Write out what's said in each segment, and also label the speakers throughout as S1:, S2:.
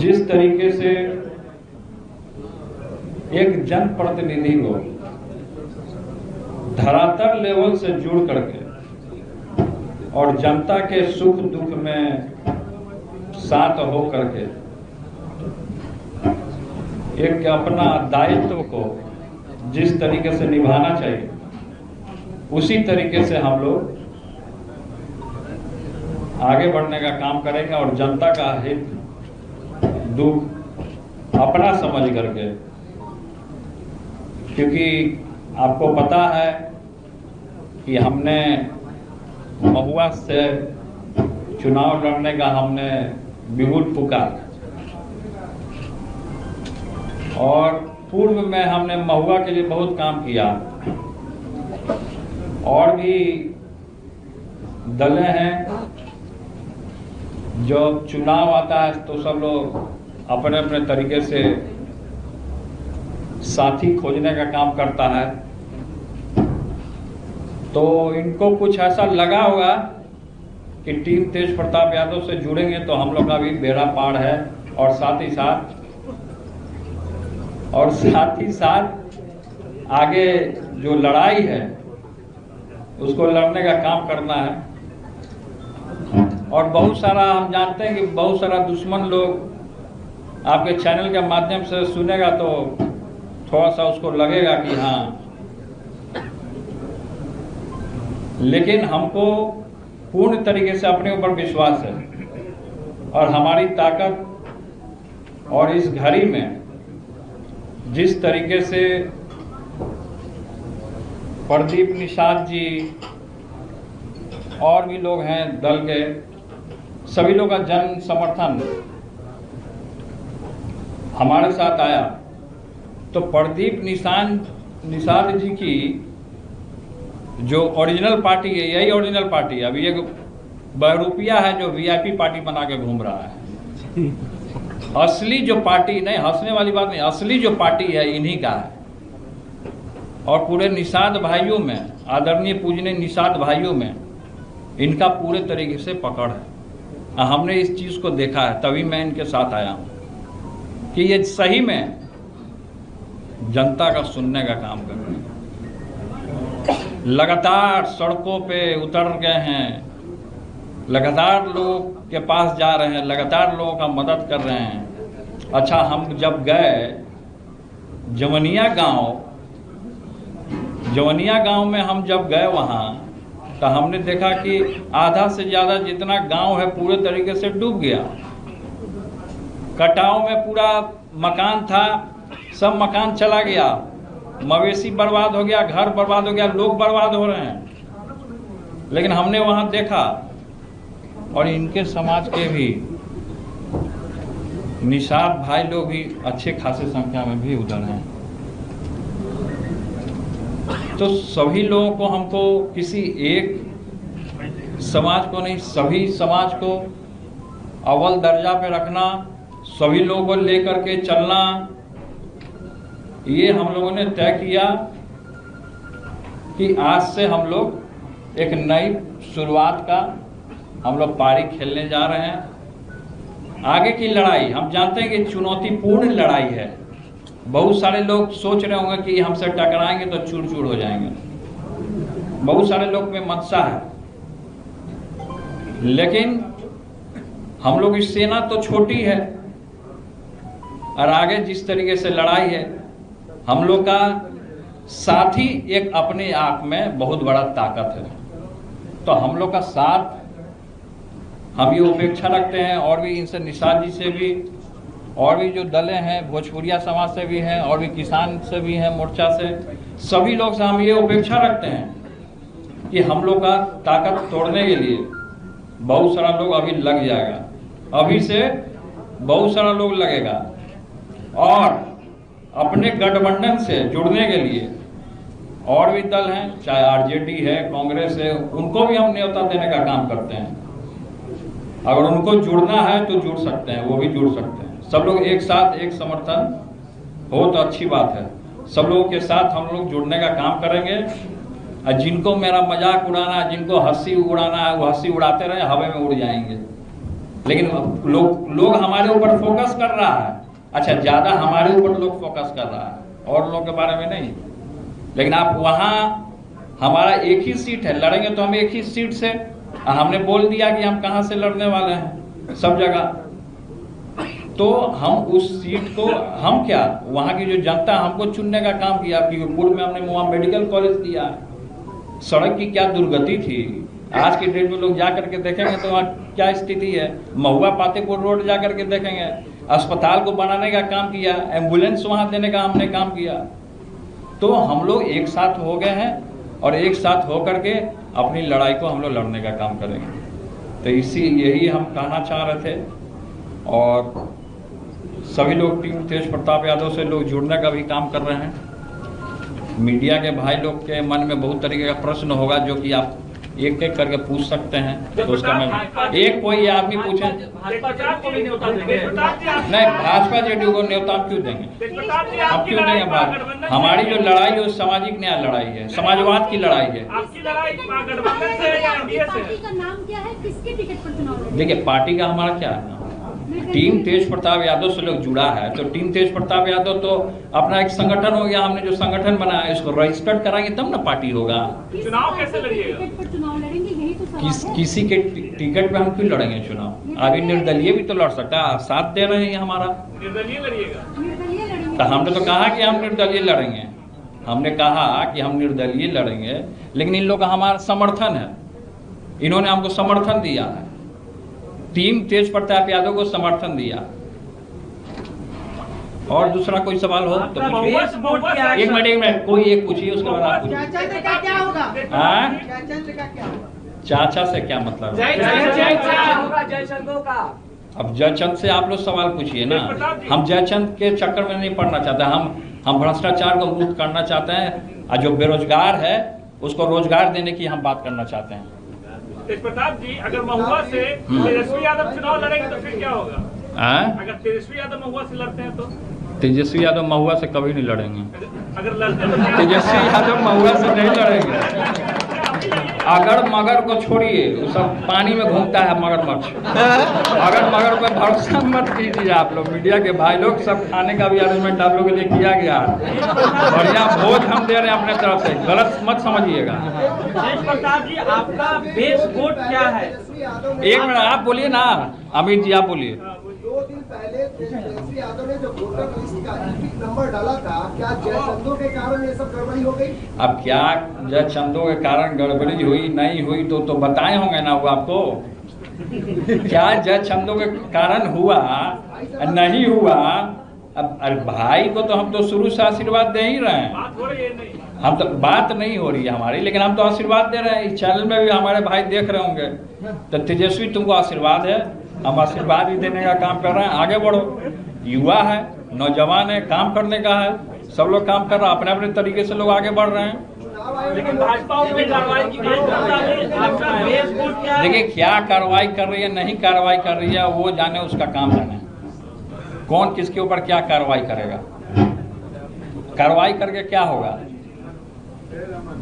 S1: जिस तरीके से एक जनप्रतिनिधि को धरातल लेवल से जुड़ करके और जनता के सुख दुख में साथ हो करके एक अपना दायित्व को जिस तरीके से निभाना चाहिए उसी तरीके से हम लोग आगे बढ़ने का काम करेंगे और जनता का हित दुख अपना समझ करके, क्योंकि आपको पता है कि हमने महुआ से चुनाव लड़ने का हमने बिगुल फूका और पूर्व में हमने महुआ के लिए बहुत काम किया। और भी दलें हैं जो चुनाव आता है तो सब लोग अपने अपने तरीके से साथी खोजने का काम करता है। तो इनको कुछ ऐसा लगा होगा कि टीम तेज प्रताप यादव से जुड़ेंगे तो हम लोग का भी बेड़ा पार है और साथ ही साथ आगे जो लड़ाई है उसको लड़ने का काम करना है। और बहुत सारा हम जानते हैं कि बहुत सारा दुश्मन लोग आपके चैनल के माध्यम से सुनेगा तो थोड़ा सा उसको लगेगा कि हाँ, लेकिन हमको पूर्ण तरीके से अपने ऊपर विश्वास है और हमारी ताकत और इस घड़ी में जिस तरीके से प्रदीप निषाद जी और भी लोग हैं दल के, सभी लोग का जन समर्थन हमारे साथ आया तो प्रदीप निषाद जी की जो ओरिजिनल पार्टी है यही ओरिजिनल पार्टी है। अभी एक बहरूपिया है जो वीआईपी पार्टी बना के घूम रहा है। असली जो पार्टी, नहीं हंसने वाली बात नहीं, असली जो पार्टी है इन्हीं का है। और पूरे निषाद भाइयों में, आदरणीय पूजनीय निषाद भाइयों में इनका पूरे तरीके से पकड़ है। हमने इस चीज़ को देखा है, तभी मैं इनके साथ आया हूँ कि ये सही में जनता का सुनने का काम कर रहे हैं। लगातार सड़कों पे उतर गए हैं, लगातार लोगों के पास जा रहे हैं, लगातार लोगों का मदद कर रहे हैं। अच्छा, हम जब गए जवनिया गांव में हम जब गए वहाँ तो हमने देखा कि आधा से ज़्यादा जितना गांव है पूरे तरीके से डूब गया। कटाव में पूरा मकान था, सब मकान चला गया, मवेशी बर्बाद हो गया, घर बर्बाद हो गया, लोग बर्बाद हो रहे हैं। लेकिन हमने वहाँ देखा और इनके समाज के भी निषाद भाई लोग भी अच्छे खासे संख्या में भी उधर हैं। तो सभी लोगों को, हमको किसी एक समाज को नहीं, सभी समाज को अव्वल दर्जा पे रखना, सभी लोगों को लेकर के चलना, ये हम लोगों ने तय किया कि आज से हम लोग एक नई शुरुआत का हम लोग पारी खेलने जा रहे हैं। आगे की लड़ाई हम जानते हैं कि चुनौतीपूर्ण लड़ाई है। बहुत सारे लोग सोच रहे होंगे कि हमसे टकराएंगे तो चूर चूर हो जाएंगे, बहुत सारे लोग में मनसा है। लेकिन हम लोग की सेना तो छोटी है और आगे जिस तरीके से लड़ाई है, हम लोग का साथ ही एक अपने आप में बहुत बड़ा ताकत है। तो हम लोग का साथ हम ये अपेक्षा रखते हैं। और भी इनसे, निषाद जी से भी, और भी जो दलें हैं, भोजपुरिया समाज से भी हैं और भी किसान से भी हैं, मोर्चा से, सभी लोग से हम ये अपेक्षा रखते हैं कि हम लोग का ताकत तोड़ने के लिए बहुत सारा लोग अभी लग जाएगा, अभी से बहुत सारा लोग लगेगा। और अपने गठबंधन से जुड़ने के लिए और भी दल हैं, चाहे आरजेडी है, कांग्रेस है, उनको भी हम न्योता देने का काम करते हैं। अगर उनको जुड़ना है तो जुड़ सकते हैं, वो भी जुड़ सकते हैं। सब लोग एक साथ एक समर्थन हो तो अच्छी बात है। सब लोगों के साथ हम लोग जुड़ने का काम करेंगे। और जिनको मेरा मजाक उड़ाना है, जिनको हंसी उड़ाना है, वो हंसी उड़ाते रहे, हवा में उड़ जाएंगे। लेकिन लोग हमारे ऊपर फोकस कर रहा है। अच्छा, ज्यादा हमारे ऊपर लोग फोकस कर रहा है और लोगों के बारे में नहीं। लेकिन आप वहां, हमारा एक ही सीट है, लड़ेंगे तो हम एक ही सीट से। हमने बोल दिया कि हम कहां से लड़ने वाले हैं सब जगह, तो हम उस सीट को, हम क्या, वहां की जो जनता हमको चुनने का काम किया। क्योंकि पूर्व में हमने वहां मेडिकल कॉलेज किया, सड़क की क्या दुर्गति थी। आज के डेट में लोग जा करके देखेंगे तो वहाँ क्या स्थिति है। महुआ पातेपुर रोड जा करके देखेंगे, अस्पताल को बनाने का काम किया, एम्बुलेंस वहां देने का हमने काम किया। तो हम लोग एक साथ हो गए हैं और एक साथ होकर के अपनी लड़ाई को हम लोग लड़ने का काम करेंगे। तो यही हम कहना चाह रहे थे। और सभी लोग टीम तेज प्रताप यादव से लोग जुड़ने का भी काम कर रहे हैं। मीडिया के भाई लोग के मन में बहुत तरीके का प्रश्न होगा जो कि आप एक एक करके पूछ सकते हैं, तो उसका मैं एक कोई आदमी पूछे नहीं, भाजपा जेडीयू को न्योता क्यों देंगे, हम क्यों देंगे बात। हमारी जो लड़ाई है सामाजिक न्याय लड़ाई है, समाजवाद की लड़ाई है। देखिए, पार्टी का हमारा क्या है, टीम तेज प्रताप यादव से लोग जुड़ा है, तो टीम तेज प्रताप यादव तो अपना एक संगठन हो गया। हमने जो संगठन बनाया इसको रजिस्टर्ड कराएंगे तब ना पार्टी होगा।
S2: चुनाव कैसे लड़िएगा?
S1: किसी के टिकट पे हम क्यों लड़ेंगे चुनाव? अभी निर्दलीय भी तो लड़ सकता है, साथ दे रहे हैं हमारा।
S2: निर्दलीय लड़िएगा?
S1: तो हमने तो कहा कि हम निर्दलीय लड़ेंगे, हमने कहा कि हम निर्दलीय लड़ेंगे, लेकिन इन लोग का हमारा समर्थन है, इन्होंने हमको समर्थन दिया है, टीम तेज प्रताप यादव को समर्थन दिया। और दूसरा कोई सवाल हो तो एक मिनट कोई एक पूछिए, उसके बाद आप पूछिए। चाचा से क्या मतलब? अब जयचंद से आप लोग सवाल पूछिए ना। हम जयचंद के चक्कर में नहीं पड़ना चाहते, हम भ्रष्टाचार को मुक्त करना चाहते हैं, और जो बेरोजगार है उसको रोजगार देने की हम बात करना चाहते हैं।
S2: तेज प्रताप जी, अगर महुआ से तेजस्वी यादव चुनाव लड़ेंगे तो फिर क्या होगा? अगर तेजस्वी यादव महुआ से लड़ते हैं तो?
S1: तेजस्वी यादव महुआ से कभी नहीं लड़ेंगे।
S2: अगर लड़ते हैं
S1: तेजस्वी यादव महुआ से नहीं लड़ेंगे। अगर मगर को छोड़िए, वो सब पानी में घूमता है मगरमच्छ। अगर मगर पर भरोसा मत कीजिए आप लोग, मीडिया के भाई लोग। सब खाने का भी अरेंजमेंट आप लोगों के लिए किया गया, बढ़िया भोज हम दे रहे हैं अपने तरफ से, गलत मत समझिएगा।
S3: तेज प्रताप जी, आपका बेस वोट क्या है?
S1: एक मिनट आप बोलिए ना, अमित जी आप बोलिए।
S4: 2 दिन पहले तेजस्वी यादव ने जो वोटर लिस्ट का नंबर डाला था, क्या जयचंदों के कारण ये सब गड़बड़ी हो गई?
S1: अब क्या जयचंदों के कारण गड़बड़ी हुई नहीं हुई तो बताए होंगे ना वो आपको। क्या जयचंदों के कारण हुआ नहीं हुआ? अब अरे भाई को तो हम तो शुरू से आशीर्वाद दे ही रहे हैं। हम तो बात नहीं हो रही है हमारी, लेकिन हम तो आशीर्वाद दे रहे हैं। इस चैनल में भी हमारे भाई देख रहे होंगे। तो तेजस्वी तुमको आशीर्वाद है, हम आशीर्वाद भी देने का काम कर रहे हैं। आगे बढ़ो, युवा है, नौजवान है, काम करने का है, सब लोग काम कर रहे हैं, अपने अपने तरीके से लोग आगे बढ़ रहे हैं।
S3: लेकिन भाजपा उसमें कार्रवाई की बात करता है, आपका बेस वोट क्या है?
S1: देखिए, क्या कार्रवाई कर रही है नहीं कार्रवाई कर रही है वो जाने, उसका काम जाने। कौन किसके ऊपर क्या कार्रवाई करेगा? कार्रवाई करके क्या होगा?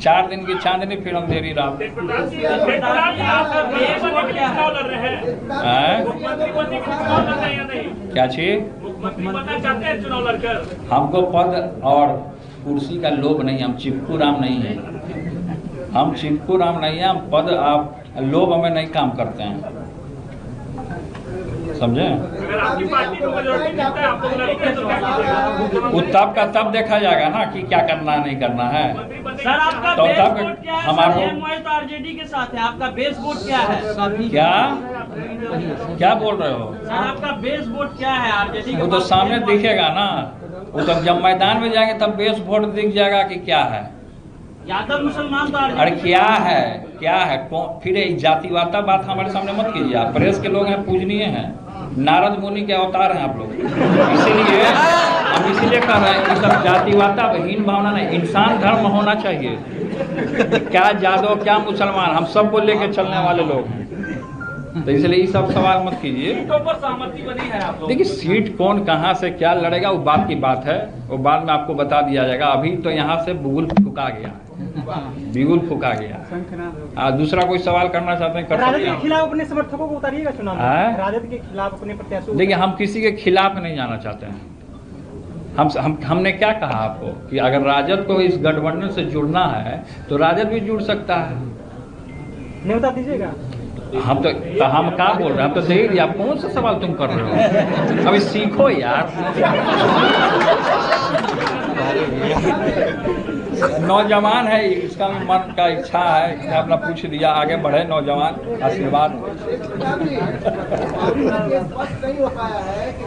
S1: 4 दिन की चांदनी फिर अंधेरी रात। क्या चीज?
S2: चुनाव लड़कर
S1: हमको पद और कुर्सी का लोभ नहीं, हम चिपकू राम नहीं है, हम चिपकू राम नहीं है, हम पद आप लोभ हमें नहीं काम करते हैं, समझे? तब का तब देखा जाएगा ना कि क्या करना नहीं करना है।
S3: सर, आपका
S1: तो
S3: बेस
S1: तब
S3: वोट क्या है?
S1: हमारा
S3: तो आरजेडी के साथ है, आपका बेस वोट क्या है?
S1: क्या बोल रहे हो?
S3: सर, आपका बेस वोट क्या है आरजेडी के?
S1: वो तो सामने दिखेगा ना, वो तो जब मैदान में जाएंगे तब बेस वोट दिख जाएगा कि क्या है।
S3: यादव मुसलमान तो
S1: अरे क्या है फिर जातिवादा बात हमारे सामने मत कीजिए आप। प्रेस के लोग हैं, पूजनीय हैं, नारद मुनि के अवतार हैं आप लोग, इसीलिए हम इसीलिए कह रहे हैं कि सब जातिवादा हीन भावना नहीं, इंसान धर्म होना चाहिए। क्या यादव क्या मुसलमान, हम सबको लेके चलने वाले लोग हैं, तो इसलिए ये सब सवाल मत कीजिए।
S3: सहमति बनी है आप लोग?
S1: देखिए, सीट कौन कहाँ से क्या लड़ेगा वो बात की बात है, वो बाद में आपको बता दिया जाएगा। अभी तो यहाँ से बुगुल फुका गया है। बिगुल फूका गया। दूसरा कोई सवाल करना चाहते हैं, कर सकते
S3: राजद के
S1: हैं।
S3: खिलाफ अपने समर्थकों को उतारिएगा चुनाव में। राजद के खिलाफ अपने प्रत्याशियों को
S1: देखिए, हम किसी के खिलाफ नहीं जाना चाहते हैं। हमने क्या कहा आपको कि अगर राजद को इस गठबंधन से जुड़ना है तो राजद भी जुड़ सकता है।
S3: न्योता दीजिएगा।
S1: हम तो हम क्या बोल रहे हैं, हम तो दे ही दिया। आप कौन सा सवाल तुम कर रहे हो? अभी सीखो यार। नौजवान है, इसका भी मन का इच्छा है, इसने अपना पूछ दिया। आगे बढ़े नौजवान, आशीर्वाद।
S4: स्पष्ट नहीं हो पाया है कि